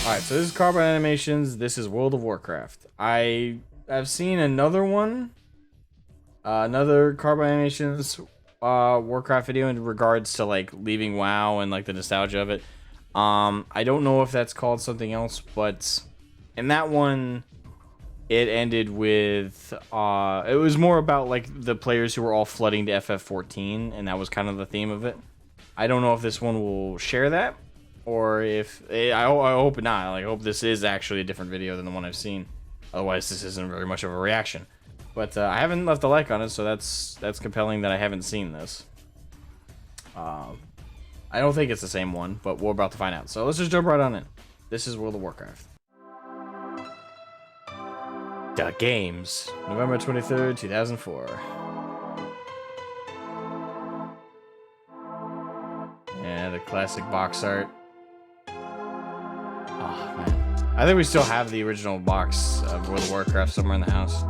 Alright, so this is Carbon Animations. This is World of Warcraft. I've seen another one. Another Carbon Animations Warcraft video in regards to like leaving WoW and like the nostalgia of it. I don't know if that's called something else, but in that one it ended with it was more about like the players who were all flooding to FF14, and that was kind of the theme of it. I don't know if this one will share that, or if I hope not. Like, I hope this is actually a different video than the one I've seen. Otherwise, this isn't very much of a reaction. But I haven't left a like on it, so that's compelling that I haven't seen this. I don't think it's the same one, but we're about to find out. So let's just jump right on in. This is World of Warcraft. The games, November 23rd, 2004. Yeah, the classic box art. Oh, man. I think we still have the original box of World of Warcraft somewhere in the house.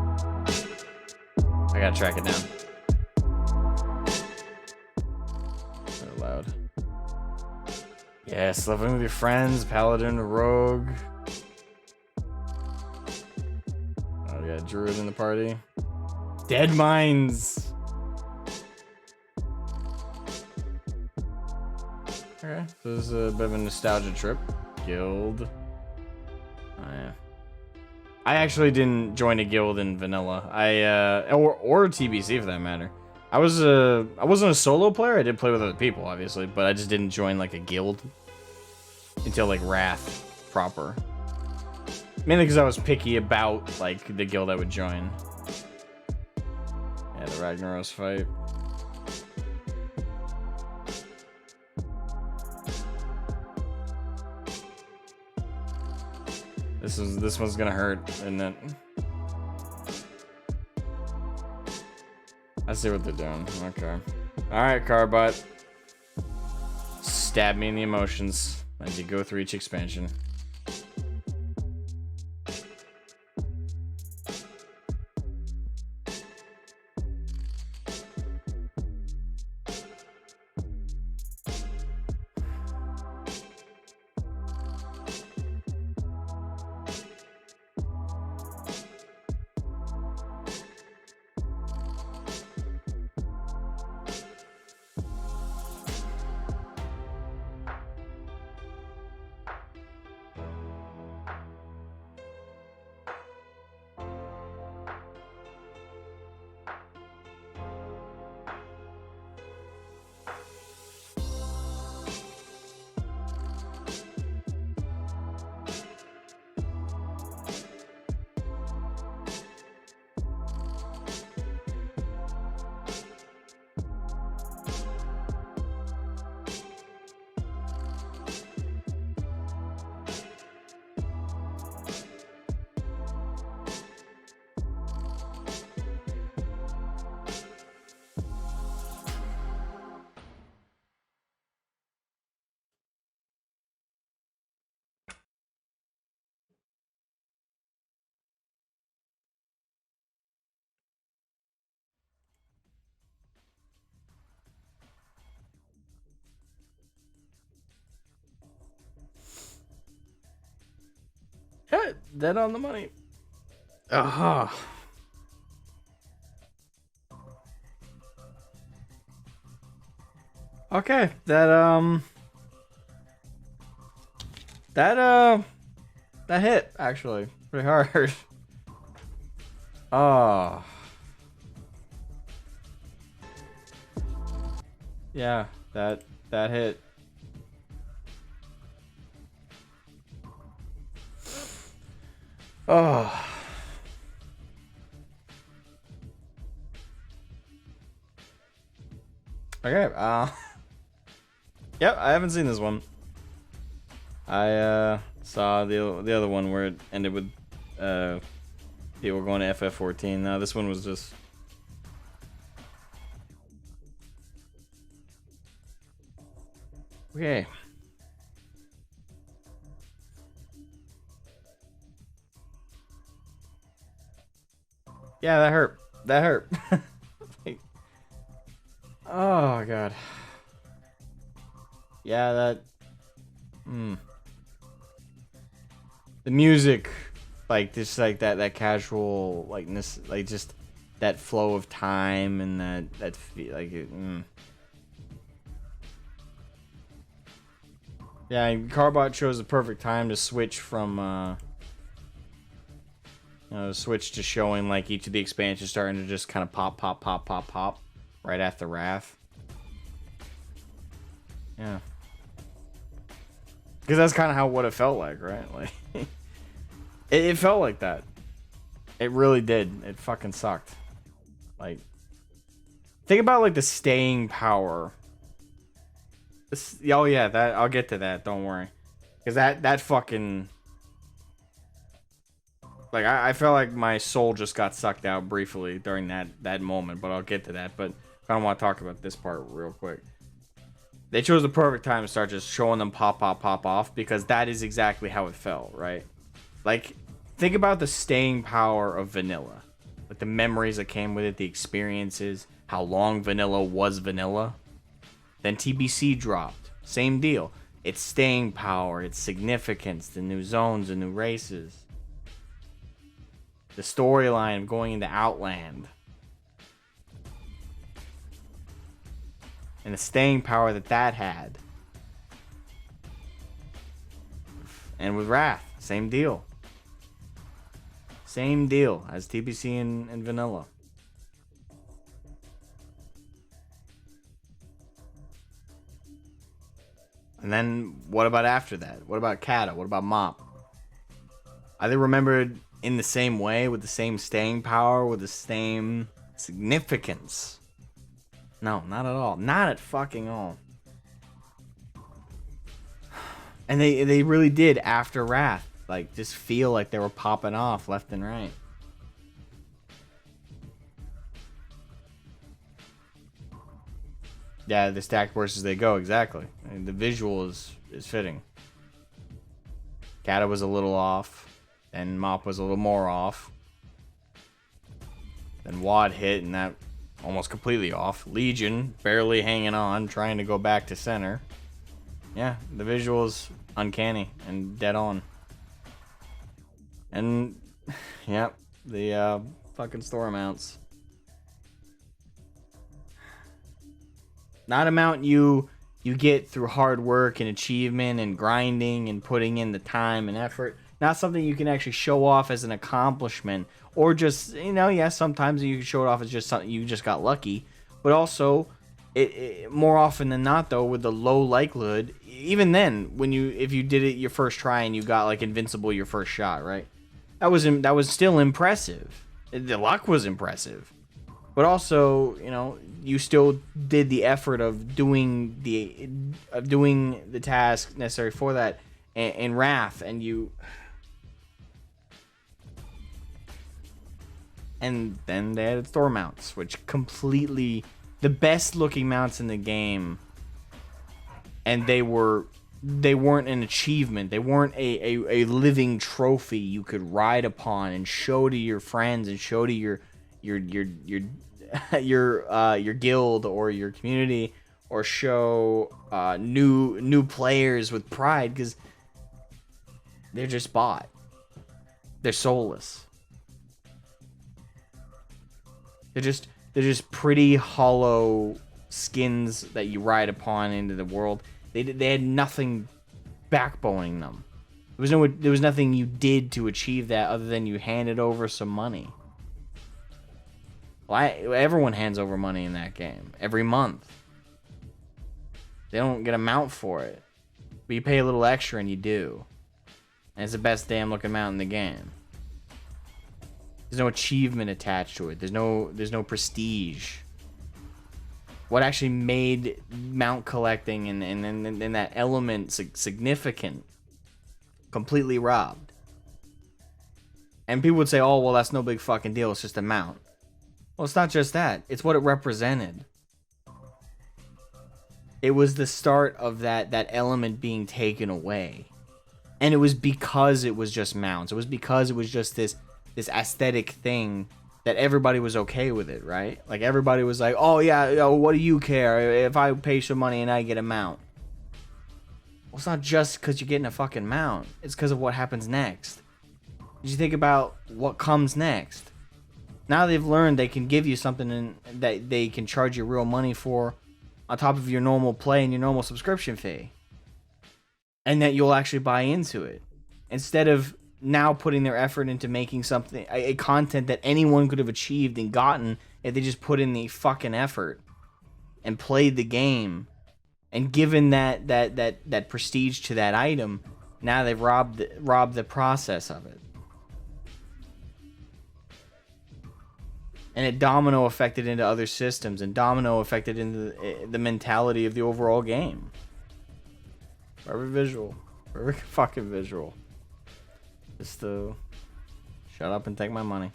I gotta track it down. So loud. Yes, living with your friends, paladin, rogue. Oh, we got a druid in the party. Dead Mines. Okay, so this is a bit of a nostalgia trip. Guild. Oh yeah. I actually didn't join a guild in vanilla. Or TBC for that matter. I wasn't a solo player. I did play with other people, obviously, but I just didn't join like a guild until like Wrath proper. Mainly because I was picky about like the guild I would join. Yeah, the Ragnaros fight. This one's gonna hurt, isn't it? I see what they're doing. Okay. Alright, Carbot. Stab me in the emotions as you go through each expansion. Yeah, dead on the money. Aha. Okay, that hit actually pretty hard. Oh. Yeah, that hit. Oh. Okay, yep, I haven't seen this one. I saw the other one where it ended with people going to FF14. No, this one was just okay. Yeah, that hurt. That hurt. Oh god. Yeah, that. The music, like just like that casual likeness, like just that flow of time and like it, Yeah, Carbot chose the perfect time to switch from switch to showing like each of the expansions starting to just kind of pop right after Wrath. Yeah. Because that's kind of how what it felt like, right? Like, it felt like that. It really did. It fucking sucked. Like, think about like the staying power. Oh yeah, that I'll get to that. Don't worry. Because that fucking, like, I felt like my soul just got sucked out briefly during that moment. But I'll get to that. But I don't want to talk about this part real quick. They chose the perfect time to start just showing them pop off, because that is exactly how it felt, right? Like, think about the staying power of vanilla. Like, the memories that came with it, the experiences, how long vanilla was vanilla. Then TBC dropped. Same deal. Its staying power, its significance, the new zones, the new races. The storyline of going into Outland. And the staying power that had. And with Wrath, same deal. Same deal as TBC and Vanilla. And then what about after that? What about Kata? What about Mop? Are they remembered in the same way, with the same staying power, with the same significance? No, not at all. Not at fucking all. And they really did after Wrath. Like, just feel like they were popping off left and right. Yeah, the stacked versus they go, exactly. I mean, the visual is fitting. Kata was a little off. And Mop was a little more off. Then Wad hit, and that almost completely off. Legion barely hanging on, trying to go back to center. Yeah, the visuals uncanny and dead on. And yeah, the fucking store mounts. Not a mount you get through hard work and achievement and grinding and putting in the time and effort. Not something you can actually show off as an accomplishment, or just, yeah, sometimes you can show it off as just something you just got lucky. But also, it more often than not, though, with the low likelihood, even then, if you did it your first try and you got like invincible your first shot, right? That was still impressive. The luck was impressive, but also, you still did the effort of doing the task necessary for that in Wrath, and then they added Thor mounts, which completely the best looking mounts in the game, and they weren't an achievement. They weren't a living trophy you could ride upon and show to your friends and show to your your guild or your community, or show new players with pride, because they're just bought. They're soulless. They're just pretty hollow skins that you ride upon into the world. They had nothing backboning them. There was nothing you did to achieve that other than you handed over some money. Well, everyone hands over money in that game every month. They don't get a mount for it, but you pay a little extra and you do. And it's the best damn looking mount in the game. There's no achievement attached to it. There's no prestige. What actually made mount collecting and that element significant, completely robbed. And people would say, oh, well, that's no big fucking deal. It's just a mount. Well, it's not just that. It's what it represented. It was the start of that element being taken away. And it was because it was just mounts. It was because it was just this aesthetic thing that everybody was okay with it, right? Like, everybody was like, oh yeah, what do you care if I pay some money and I get a mount? Well, it's not just because you're getting a fucking mount. It's because of what happens next. Did you think about what comes next? Now they've learned they can give you something that they can charge you real money for on top of your normal play and your normal subscription fee. And that you'll actually buy into it. Instead of now putting their effort into making something, a content that anyone could have achieved and gotten if they just put in the fucking effort and played the game and given that prestige to that item. Now they've robbed the process of it. And it domino affected into other systems and domino affected into the mentality of the overall game. Every visual. Every fucking visual. Just to shut up and take my money.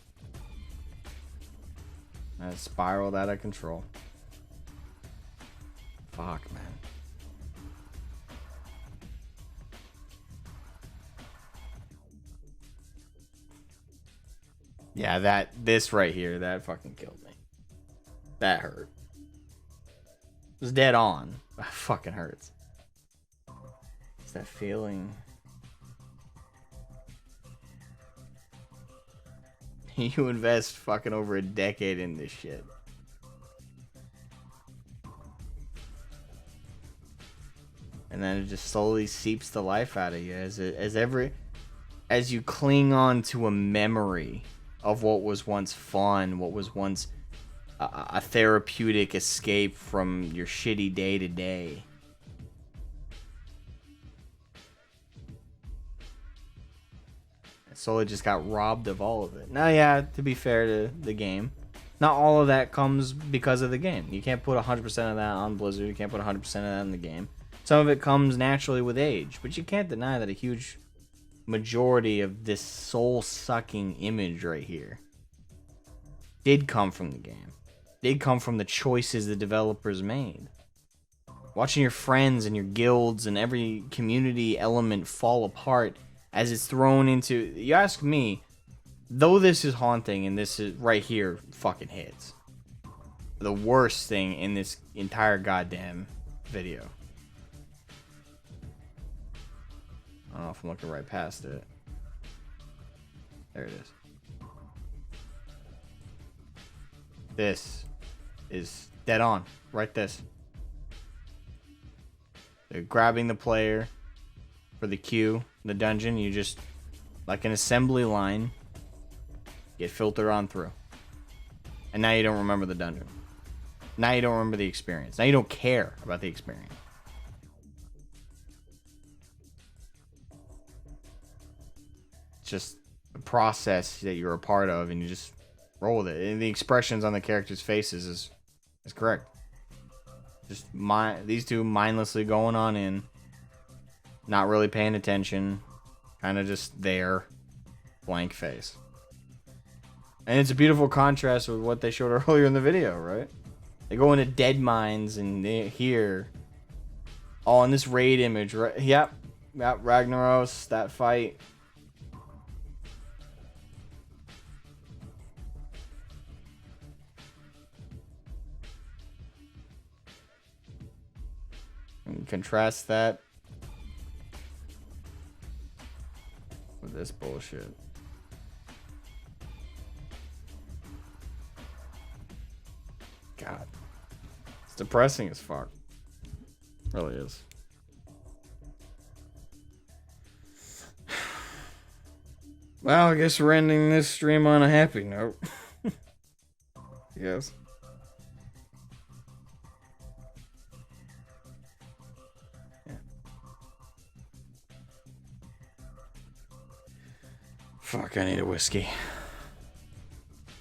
And it spiraled out of control. Fuck, man. Yeah, this right here, that fucking killed me. That hurt. It was dead on. That fucking hurts. It's that feeling. You invest fucking over a decade in this shit. And then it just slowly seeps the life out of you as you cling on to a memory of what was once fun, what was once a therapeutic escape from your shitty day to day. Slowly just got robbed of all of it. Now, yeah, to be fair to the game, not all of that comes because of the game. You can't put 100% of that on Blizzard. You can't put 100% of that in the game. Some of it comes naturally with age, but you can't deny that a huge majority of this soul-sucking image right here did come from the game. Did come from the choices the developers made. Watching your friends and your guilds and every community element fall apart as it's thrown into... You ask me, though this is haunting and this is right here fucking hits. The worst thing in this entire goddamn video. I don't know if I'm looking right past it. There it is. This is dead on. Right this. They're grabbing the player for the queue, the dungeon. You just, like an assembly line, get filtered on through. And now you don't remember the dungeon. Now you don't remember the experience. Now you don't care about the experience. Just a process that you're a part of, and you just roll with it. And the expressions on the characters' faces is correct. Just these two mindlessly going on in, not really paying attention, kind of just there, blank face. And it's a beautiful contrast with what they showed earlier in the video, right? They go into dead mines, and they here, all in this raid image, right? Yep, Ragnaros, that fight. And contrast that with this bullshit. God. It's depressing as fuck. It really is. Well, I guess we're ending this stream on a happy note. Yes. Fuck, I need a whiskey.